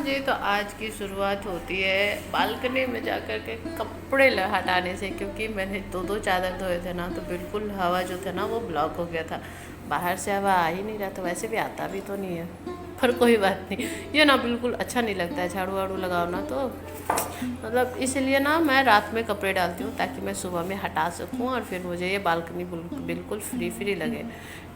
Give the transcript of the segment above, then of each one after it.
जी, तो आज की शुरुआत होती है बालकनी में जाकर के कपड़े हटाने से, क्योंकि मैंने दो दो चादर धोए थे ना, तो बिल्कुल हवा जो था ना वो ब्लॉक हो गया था। बाहर से हवा आ ही नहीं रहा था, वैसे भी आता भी तो नहीं है, पर कोई बात नहीं। ये ना बिल्कुल अच्छा नहीं लगता है, झाड़ू वाड़ू लगाओ ना तो मतलब इसलिए ना मैं रात में कपड़े डालती हूँ ताकि मैं सुबह में हटा सकूँ और फिर मुझे ये बालकनी बिल्कुल फ्री फ्री लगे।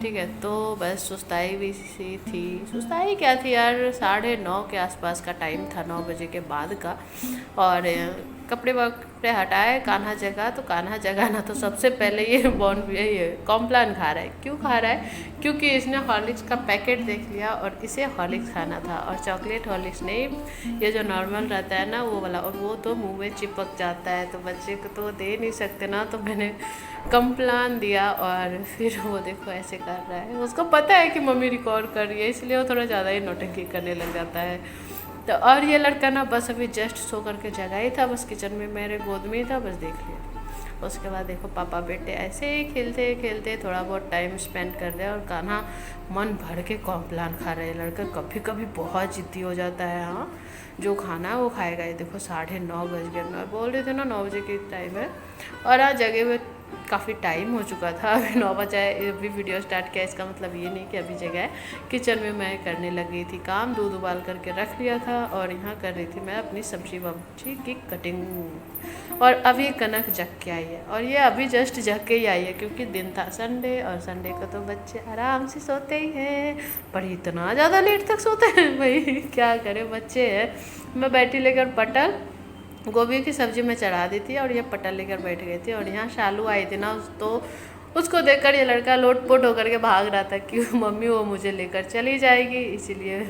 ठीक है, तो बस सुस्ताई भी सी थी। सुस्ताई क्या थी यार, 9:30 के आसपास का टाइम था, 9 बजे के बाद का। और कपड़े वपड़े हटाए, कान्हा जगा। तो कान्हा जगा ना तो सबसे पहले ये कॉम्प्लान खा रहा है। क्यों खा रहा है? क्योंकि इसने हॉर्लिक्स का पैकेट देख लिया और इसे हॉर्लिक्स खाना था, और चॉकलेट हॉर्लिक्स नहीं, ये जो नॉर्मल रहता है ना वो वाला, और वो तो मुंह में चिपक जाता है, तो बच्चे को तो दे नहीं सकते ना। तो मैंने कम्प्लान दिया और फिर वो देखो ऐसे कर रहा है। उसको पता है कि मम्मी रिकॉर्ड कर रही है, इसलिए वो थोड़ा ज़्यादा ही नौटंकी करने लग जाता है। तो और ये लड़का ना बस अभी जस्ट सो करके जगा ही था, बस किचन में मेरे गोद में ही था, बस देख लिया। उसके बाद देखो पापा बेटे ऐसे ही खेलते खेलते थोड़ा बहुत टाइम स्पेंड कर रहे हैं, और कान्हा मन भर के कॉम्प्लान खा रहे हैं। लड़का कभी कभी बहुत जिद्दी हो जाता है, हाँ जो खाना है वो खाएगा। ये देखो 9:30 बज गए, मैं बोल रही थी ना 9 बजे की टाइम है, और आज जगह हुए काफ़ी टाइम हो चुका था। अभी 9 बजा है, अभी वीडियो स्टार्ट किया। इसका मतलब ये नहीं कि अभी जगह है। किचन में मैं करने लग गई थी काम, दूध उबाल करके रख लिया था, और यहाँ कर रही थी मैं अपनी सब्जी वब्जी की कटिंग। और अभी कनक जग के आई है, और ये अभी जस्ट जग के ही आई है, क्योंकि दिन था संडे, और संडे को तो बच्चे आराम से सोते ही हैं, पर इतना ज़्यादा लेट तक सोते हैं भाई, क्या करें बच्चे हैं। मैं बैठी लेकर पटल, गोभी की सब्ज़ी में चढ़ा दी थी, और ये पटल लेकर बैठ गई थी। और यहाँ शालू आई थी ना, तो उसको देखकर ये लड़का लोटपोट होकर के भाग रहा था कि मम्मी वो मुझे लेकर चली जाएगी, इसीलिए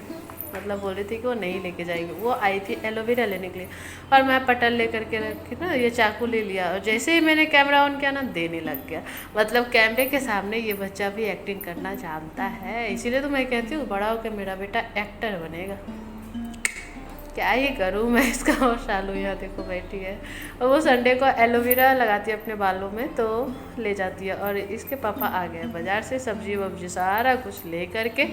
मतलब बोल रही थी कि वो नहीं लेके जाएगी। वो आई थी एलोवेरा लेने के लिए, और मैं पटल लेकर के रखी ना, ये चाकू ले लिया, और जैसे ही मैंने कैमरा ऑन किया ना, देने लग गया। मतलब कैमरे के सामने ये बच्चा भी एक्टिंग करना जानता है, इसीलिए तो मैं कहती हूँ बड़ा होकर मेरा बेटा एक्टर बनेगा। क्या ही करूँ मैं इसका। और शालू यहाँ देखो बैठी है, और वो संडे को एलोवेरा लगाती है अपने बालों में, तो ले जाती है। और इसके पापा आ गए बाज़ार से, सब्जी वब्जी सारा कुछ ले करके,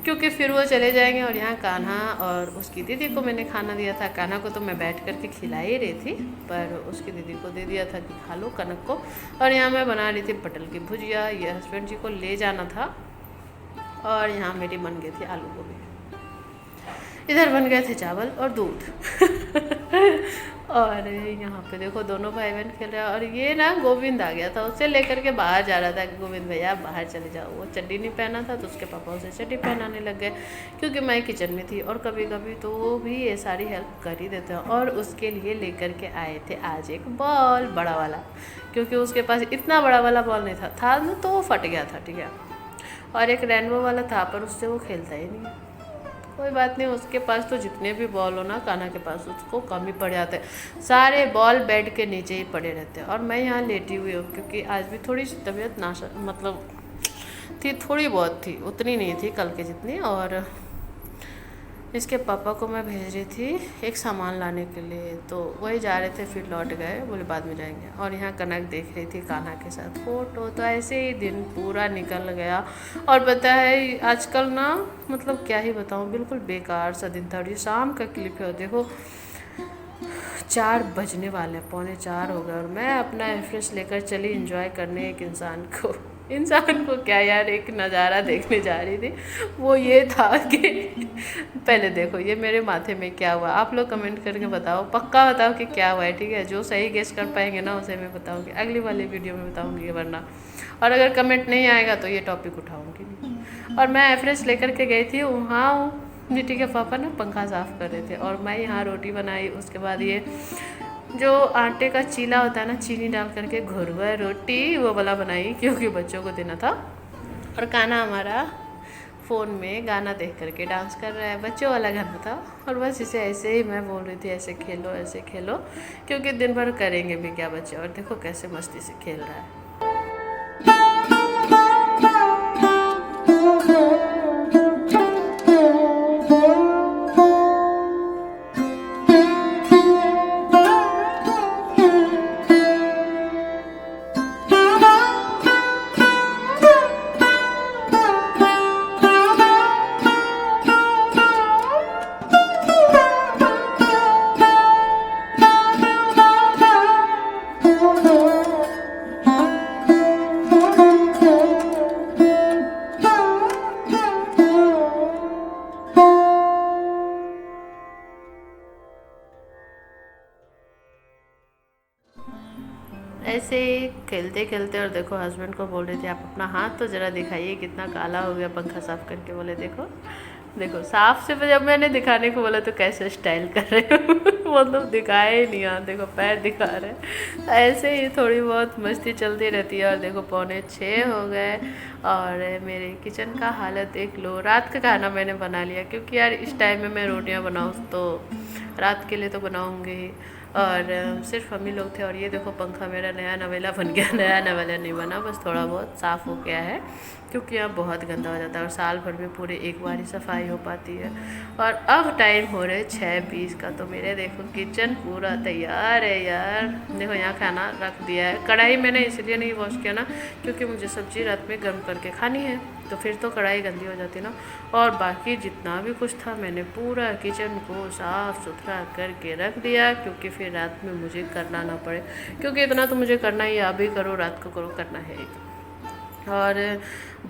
क्योंकि फिर वो चले जाएंगे। और यहाँ कान्हा और उसकी दीदी को मैंने खाना दिया था। कान्हा को तो मैं बैठ करके खिला ही रही थी, पर उसकी दीदी को दे दिया था कि खा लो कनक को। और यहाँ मैं बना रही थी पटल की भुजिया, ये हस्बैंड जी को ले जाना था। और यहाँ मेरी बन गई थी आलू गोभी, इधर बन गए थे चावल और दूध। और यहाँ पे देखो दोनों भाई बहन खेल रहे हैं। और ये ना गोविंद आ गया था, उससे लेकर के बाहर जा रहा था कि गोविंद भैया बाहर चले जाओ। वो चड्डी नहीं पहना था, तो उसके पापा उसे चड्डी पहनाने लग गए, क्योंकि मैं किचन में थी, और कभी कभी तो वो भी ये सारी हेल्प कर ही देते हैं। और उसके लिए लेकर के आए थे आज एक बॉल बड़ा वाला, क्योंकि उसके पास इतना बड़ा वाला बॉल नहीं था ना, तो वो फट गया था। ठीक है, और एक रेनबो वाला था, पर उससे वो खेलता ही नहीं है। कोई बात नहीं, उसके पास तो जितने भी बॉल हो ना, कान्हा के पास, उसको कम ही पड़ जाते हैं। सारे बॉल बेड के नीचे ही पड़े रहते हैं। और मैं यहाँ लेटी हुई हूँ, क्योंकि आज भी थोड़ी सी तबीयत मतलब थी, थोड़ी बहुत थी, उतनी नहीं थी कल के जितनी। और इसके पापा को मैं भेज रही थी एक सामान लाने के लिए, तो वही जा रहे थे, फिर लौट गए, बोले बाद में जाएंगे। और यहाँ कनक देख रही थी कान्हा के साथ फोटो। तो ऐसे ही दिन पूरा निकल गया। और पता है आजकल ना, मतलब क्या ही बताऊँ, बिल्कुल बेकार सा दिन था। और ये शाम का क्लिप है, देखो 4 बजने वाले, 3:45 हो गए, और मैं अपना रिफ्रेश लेकर चली एंजॉय करने एक इंसान को क्या यार, एक नज़ारा देखने जा रही थी। वो ये था कि पहले देखो ये मेरे माथे में क्या हुआ, आप लोग कमेंट करके बताओ, पक्का बताओ कि क्या हुआ है। ठीक है, जो सही गेस कर पाएंगे ना उसे मैं बताऊंगी, अगली वाली वीडियो में बताऊंगी, वरना और अगर कमेंट नहीं आएगा तो ये टॉपिक उठाऊंगी नहीं। और मैं एवरेस्ट लेकर के गई थी वहाँ, मिट्टी के पापा ना पंखा साफ़ कर रहे थे, और मैं यहाँ रोटी बनाई। उसके बाद ये जो आटे का चीला होता है ना, चीनी डाल करके घुरवा रोटी वो वाला बनाई, क्योंकि बच्चों को देना था। और कान्हा हमारा फ़ोन में गाना देख करके डांस कर रहा है, बच्चों वाला गाना था। और बस इसे ऐसे ही मैं बोल रही थी, ऐसे खेलो, क्योंकि दिन भर करेंगे भी क्या बच्चे। और देखो कैसे मस्ती से खेल रहा है। ऐसे ही खेलते खेलते, और देखो हस्बैंड को बोल रही थी आप अपना हाथ तो ज़रा दिखाइए कितना काला हो गया पंखा साफ करके। बोले देखो देखो साफ से, जब मैंने दिखाने को बोला तो कैसे स्टाइल कर रहे हो मतलब दिखाए ही नहीं, हाथ देखो पैर दिखा रहे हैं। ऐसे ही थोड़ी बहुत मस्ती चलती रहती है। और देखो 5:45 हो गए और मेरे किचन का हालत देख लो। रात का खाना मैंने बना लिया, क्योंकि यार इस टाइम में मैं रोटियां बनाऊँ तो रात के लिए तो बनाऊँगी, और सिर्फ हम ही लोग थे। और ये देखो पंखा मेरा नया नवेला बन गया। नया नवेला नहीं बना, बस थोड़ा बहुत साफ़ हो गया है, क्योंकि यहाँ बहुत गंदा हो जाता है और साल भर में पूरे एक बार ही सफाई हो पाती है। और अब टाइम हो रहे 6:20 का, तो मेरे देखो किचन पूरा तैयार है यार। देखो यहाँ खाना रख दिया है। कढ़ाई मैंने इसलिए नहीं वॉश किया ना, क्योंकि मुझे सब्ज़ी रात में गर्म करके खानी है, तो फिर तो कढ़ाई गंदी हो जाती ना। और बाकी जितना भी कुछ था मैंने पूरा किचन को साफ़ सुथरा करके रख दिया, क्योंकि फिर रात में मुझे करना ना पड़े, क्योंकि इतना तो मुझे करना ही, अभी करो रात को करो, करना है ही। और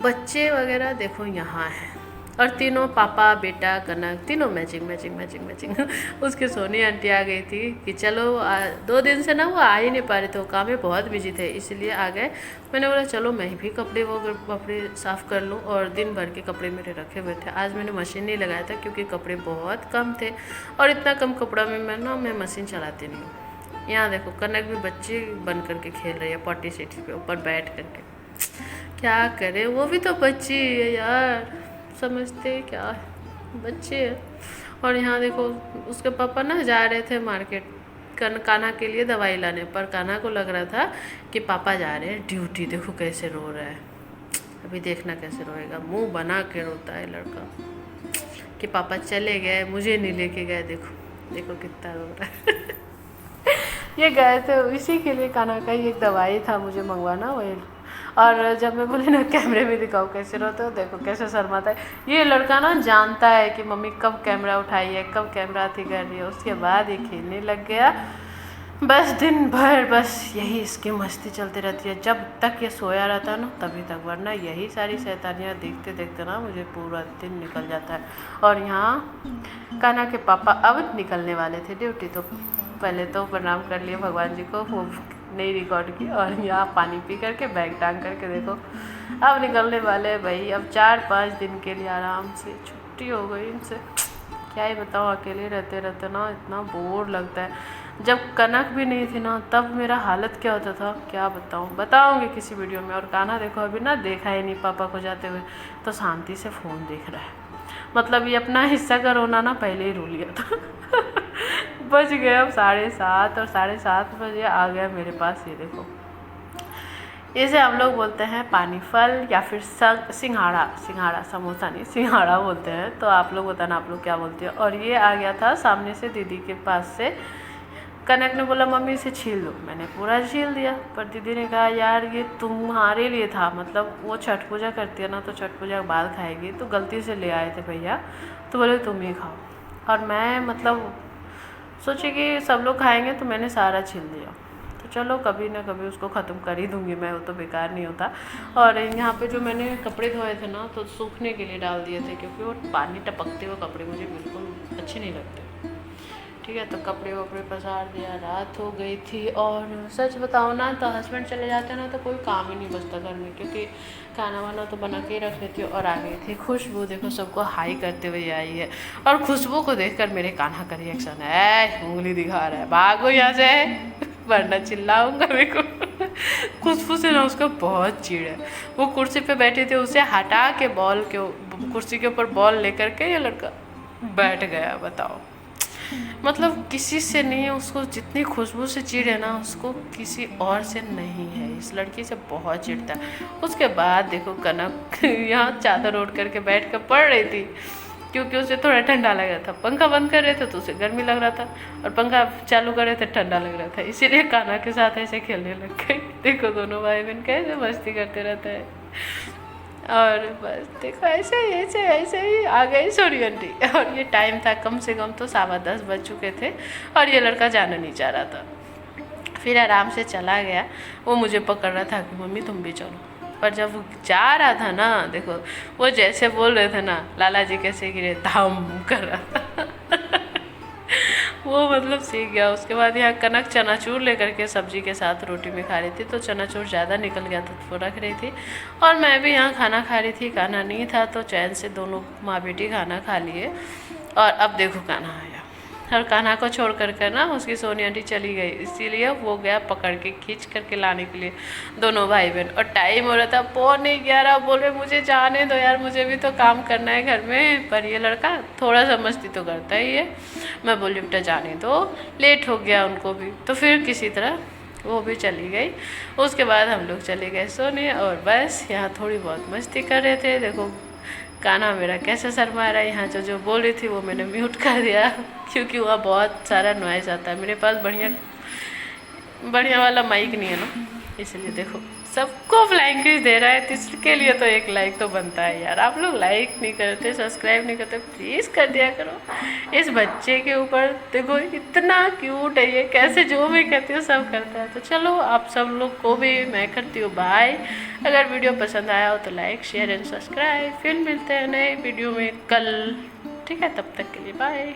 बच्चे वगैरह देखो यहाँ हैं, और तीनों पापा बेटा कनक तीनों मैचिंग मैचिंग मैचिंग मैचिंग उसके सोनी आंटी आ गई थी कि चलो 2 दिन से ना वो आ ही नहीं पा रहे थे, वो काम में बहुत बिजी थे, इसलिए आ गए। मैंने बोला चलो मैं भी कपड़े साफ़ कर लूँ, और दिन भर के कपड़े मेरे रखे हुए थे। आज मैंने मशीन नहीं लगाया था, क्योंकि कपड़े बहुत कम थे, और इतना कम कपड़ा में मैं मशीन चलाती नहीं हूँ। यहाँ देखो कनक भी बच्ची बन करके खेल रही है पॉटी सीट पे ऊपर बैठ करके। क्या करे, वो भी तो बच्ची है यार, समझते क्या है, बच्चे है। और यहाँ देखो उसके पापा ना जा रहे थे मार्केट कान्हा के लिए दवाई लाने, पर कान्हा को लग रहा था कि पापा जा रहे हैं ड्यूटी। देखो कैसे रो रहा है, अभी देखना कैसे रोएगा, मुंह बना के रोता है लड़का कि पापा चले गए, मुझे नहीं लेके गए। देखो देखो कितना रो रहा है ये गए थे इसी के लिए, कान्हा का ही एक दवाई था मुझे मंगवाना, वही। और जब मैं बोली ना कैमरे में दिखाओ कैसे रोते हो, देखो कैसे शर्माता है। ये लड़का ना जानता है कि मम्मी कब कैमरा उठाई है, कब कैमरा थी कर रही है, उसके बाद ये खेलने लग गया। बस दिन भर बस यही इसकी मस्ती चलती रहती है, जब तक ये सोया रहता है ना तभी तक, वरना यही सारी शैतानियाँ देखते देखते ना मुझे पूरा दिन निकल जाता है। और यहाँ कान्हा के पापा अब निकलने वाले थे ड्यूटी, तो पहले तो प्रणाम कर लिए भगवान जी को, वो नहीं रिकॉर्ड की। और यहाँ पानी पी करके बैग टांग करके देखो अब निकलने वाले भाई। अब 4-5 दिन के लिए आराम से छुट्टी हो गई इनसे। क्या ही बताऊँ, अकेले रहते रहते ना इतना बोर लगता है। जब कनक भी नहीं थी ना तब मेरा हालत क्या होता था क्या बताऊँगी किसी वीडियो में। और कान्हा देखो अभी ना देखा ही नहीं पापा को जाते हुए, तो शांति से फ़ोन देख रहा है। मतलब ये अपना हिस्सा का रोना ना पहले ही रो लिया था बज गए अब 7:30, और 7:30 बजे आ गया मेरे पास। ये देखो इसे हम लोग बोलते हैं पानी फल, या फिर सिंघाड़ा समोसा नहीं सिंघाड़ा बोलते हैं। तो आप लोग बताना आप लोग क्या बोलते हैं। और ये आ गया था सामने से दीदी के पास से। कनक ने बोला मम्मी इसे छील दो, मैंने पूरा छील दिया, पर दीदी ने कहा यार ये तुम्हारे लिए था, मतलब वो छठ पूजा करती है ना, तो छठ पूजा के बाद खाएगी, तो गलती से ले आए थे भैया, तो बोले तुम ही खाओ। और मैं मतलब सोची कि सब लोग खाएंगे, तो मैंने सारा छील दिया। तो चलो कभी ना कभी उसको ख़त्म कर ही दूँगी मैं, वो तो बेकार नहीं होता। और यहाँ पे जो मैंने कपड़े धोए थे ना तो सूखने के लिए डाल दिए थे, क्योंकि वो पानी टपकते हुए कपड़े मुझे बिल्कुल अच्छे नहीं लगते। ठीक है, तो कपड़े वपड़े पसार दिया, रात हो गई थी। और सच बताओ ना तो हस्बैंड चले जाते ना तो कोई काम ही नहीं बचता घर में, क्योंकि खाना वाना तो बना के ही रख लेती हूँ। और आ गई थी खुशबू, देखो सबको हाई करते हुए आई है। और खुशबू को देखकर मेरे कान्हा का रिएक्शन है, उंगली दिखा रहा है, भागो यहाँ से वरना चिल्लाऊंगा मेरे को खुशबू से ना उसका बहुत चिढ़ है। वो कुर्सी पे बैठे थे, उसे हटा के कुर्सी के ऊपर बॉल लेकर के ये लड़का बैठ गया। बताओ, मतलब किसी से नहीं, उसको जितनी खुशबू से चिढ़ है ना उसको किसी और से नहीं है। इस लड़की से बहुत चिढ़ता है। उसके बाद देखो कनक यहाँ चादर ओढ़ करके बैठ कर पढ़ रही थी, क्योंकि उसे थोड़ा ठंडा लग रहा था। पंखा बंद कर रहे थे तो उसे गर्मी लग रहा था, और पंखा चालू कर रहे थे ठंडा लग रहा था, इसीलिए कान्हा के साथ ऐसे खेलने लग गई। देखो दोनों भाई बहन कैसे मस्ती करते रहते हैं। और बस देखो ऐसे ही आ गई सोनी आंटी। और ये टाइम था कम से कम तो 10:15 बज चुके थे, और ये लड़का जाना नहीं चाह रहा था। फिर आराम से चला गया। वो मुझे पकड़ रहा था कि मम्मी तुम भी चलो, पर जब वो जा रहा था ना देखो वो जैसे बोल रहे थे ना लाला जी कैसे गिरे धाम कर रहा था वो मतलब सीख गया। उसके बाद यहाँ कनक चनाचूर लेकर के सब्जी के साथ रोटी में खा रही थी, तो चनाचूर ज़्यादा निकल गया था तो वो रख रही थी। और मैं भी यहाँ खाना खा रही थी, खाना नहीं था तो चैन से दोनों माँ बेटी खाना खा लिए। और अब देखो कान्हा आया, और कान्हा को छोड़ कर ना उसकी सोनी आंटी चली गई, इसीलिए वो गया पकड़ के खींच करके लाने के लिए दोनों भाई बहन। और टाइम हो रहा था 11:45, बोले मुझे जाने दो यार, मुझे भी तो काम करना है घर में। पर ये लड़का थोड़ा सा मस्ती तो करता ही है। मैं बोली बेटा जाने दो, लेट हो गया उनको भी। तो फिर किसी तरह वो भी चली गई। उसके बाद हम लोग चले गए सोने, और बस यहाँ थोड़ी बहुत मस्ती कर रहे थे। देखो कान्हा मेरा कैसे शर्मा रहा है। यहाँ जो बोल रही थी वो मैंने म्यूट कर दिया क्योंकि वहाँ बहुत सारा नॉइज़ आता है। मेरे पास बढ़िया बढ़िया वाला माइक नहीं है ना, इसलिए। देखो सबको फ्लाइंग किस दे रहा है, तो इसके लिए तो एक लाइक तो बनता है यार। आप लोग लाइक नहीं करते, सब्सक्राइब नहीं करते, प्लीज़ कर दिया करो। इस बच्चे के ऊपर देखो इतना क्यूट है ये, कैसे जो भी कहती हो सब करता है। तो चलो आप सब लोग को भी मैं करती हूँ बाय। अगर वीडियो पसंद आया हो तो लाइक शेयर एंड सब्सक्राइब। फिर मिलते हैं नए वीडियो में कल, ठीक है? तब तक के लिए बाय।